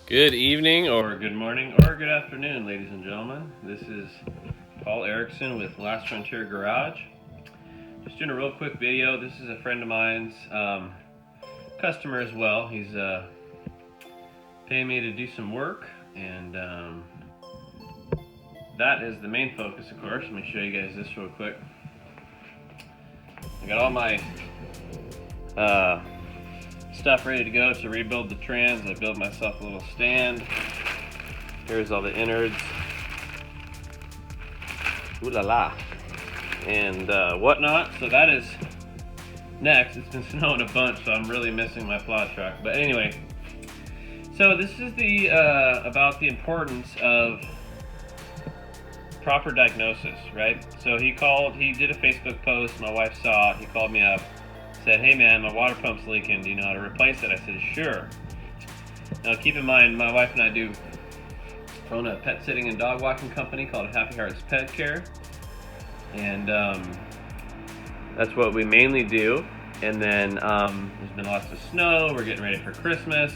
Good evening, or good morning, or good afternoon, ladies and gentlemen. This is Paul Erickson with Last Frontier Garage. Just doing a real quick video. This is a friend of mine's customer as well. He's paying me to do some work, and that is the main focus, of course. Let me show you guys this real quick. I got all my stuff ready to go to rebuild the trans. I built myself a little stand. Here's all the innards. Ooh la la. And whatnot. So that is next. It's been snowing a bunch, so I'm really missing my plow truck. But anyway, so this is the about the importance of proper diagnosis, right? So he did a Facebook post. My wife saw it. He called me up. Said, hey man, my water pump's leaking, do you know how to replace it? I said, sure. Now keep in mind, my wife and I own a pet sitting and dog walking company called Happy Hearts Pet Care, and that's what we mainly do. And then there's been lots of snow, we're getting ready for Christmas,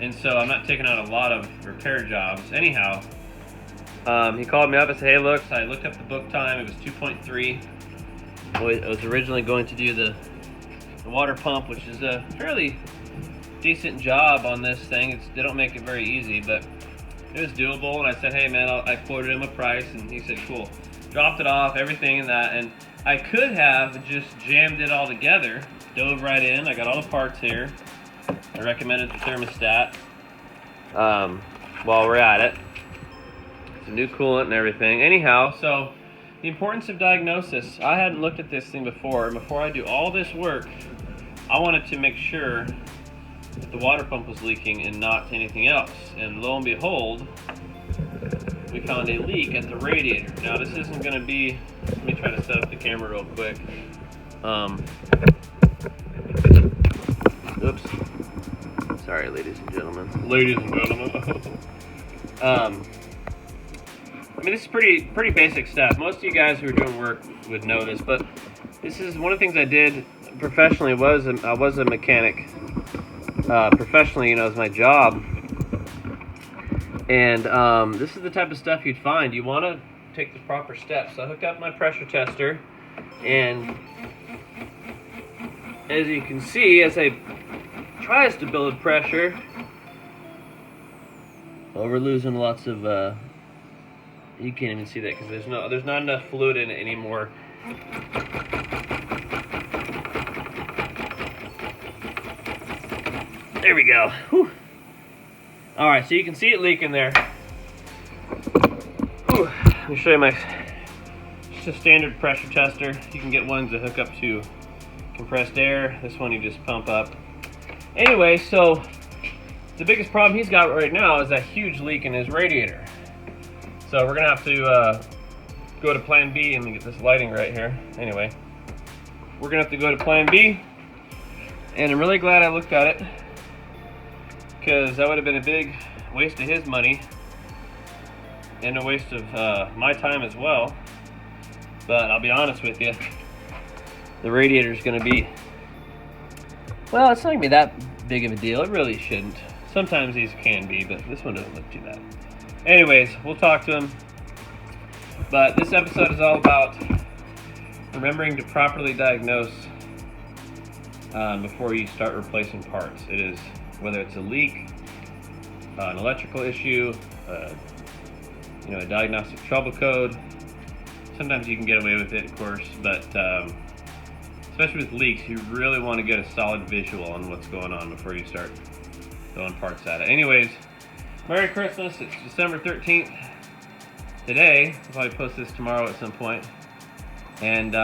and so I'm not taking on a lot of repair jobs. Anyhow, he called me up and said, hey look, so I looked up the book time, it was 2.3. I was originally going to do the water pump, which is a fairly decent job on this thing. They don't make it very easy, but it was doable. And I said, hey man, I quoted him a price, and he said, cool. Dropped it off, everything in that, and I could have just jammed it all together, dove right in. I got all the parts here. I recommended the thermostat while we're at it. It's a new coolant and everything. Anyhow, so the importance of diagnosis. I hadn't looked at this thing before, and before I do all this work, I wanted to make sure that the water pump was leaking and not anything else. And lo and behold, we found a leak at the radiator. Now this isn't going to be, let me try to set up the camera real quick. Oops. Sorry, ladies and gentlemen. Ladies and gentlemen. I mean, this is pretty basic stuff. Most of you guys who are doing work would know this, but this is one of the things I did professionally. I was a mechanic professionally, as my job. And this is the type of stuff you'd find. You want to take the proper steps. So I hooked up my pressure tester, and as you can see, as I tries to build pressure, well, we're losing lots of. You can't even see that because there's not enough fluid in it anymore. There we go. Whew. All right, so you can see it leaking there. Whew. Let me show you just a standard pressure tester. You can get ones that hook up to compressed air. This one you just pump up. Anyway, so the biggest problem he's got right now is that huge leak in his radiator. So we're gonna have to go to plan B. Let me get this lighting right here. Anyway, we're gonna have to go to plan B, and I'm really glad I looked at it, because that would have been a big waste of his money and a waste of my time as well. But I'll be honest with you, the radiator is gonna be, well, it's not gonna be that big of a deal. It really shouldn't. Sometimes these can be, but this one doesn't look too bad. Anyways, we'll talk to him. But this episode is all about remembering to properly diagnose before you start replacing parts. It is, whether it's a leak, an electrical issue, a diagnostic trouble code. Sometimes you can get away with it, of course, but especially with leaks, you really want to get a solid visual on what's going on before you start throwing parts at it. Anyways, Merry Christmas. It's December 13th today. I'll probably post this tomorrow at some point. And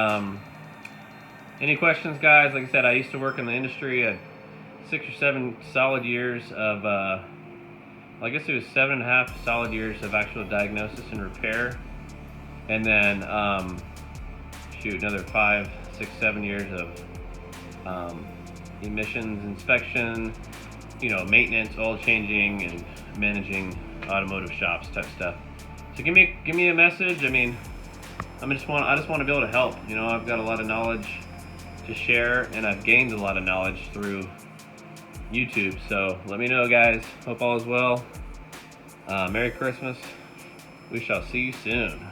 any questions, guys? Like I said, I used to work in the industry. I had 6 or 7 solid years of, I guess it was 7.5 solid years of actual diagnosis and repair. And then, another 5, 6, 7 years of emissions inspection, maintenance, oil changing, and managing automotive shops type stuff. So give me a message. I mean, I just want to be able to help. I've got a lot of knowledge to share, and I've gained a lot of knowledge through YouTube. So let me know, guys. Hope all is well. Merry Christmas. We shall see you soon.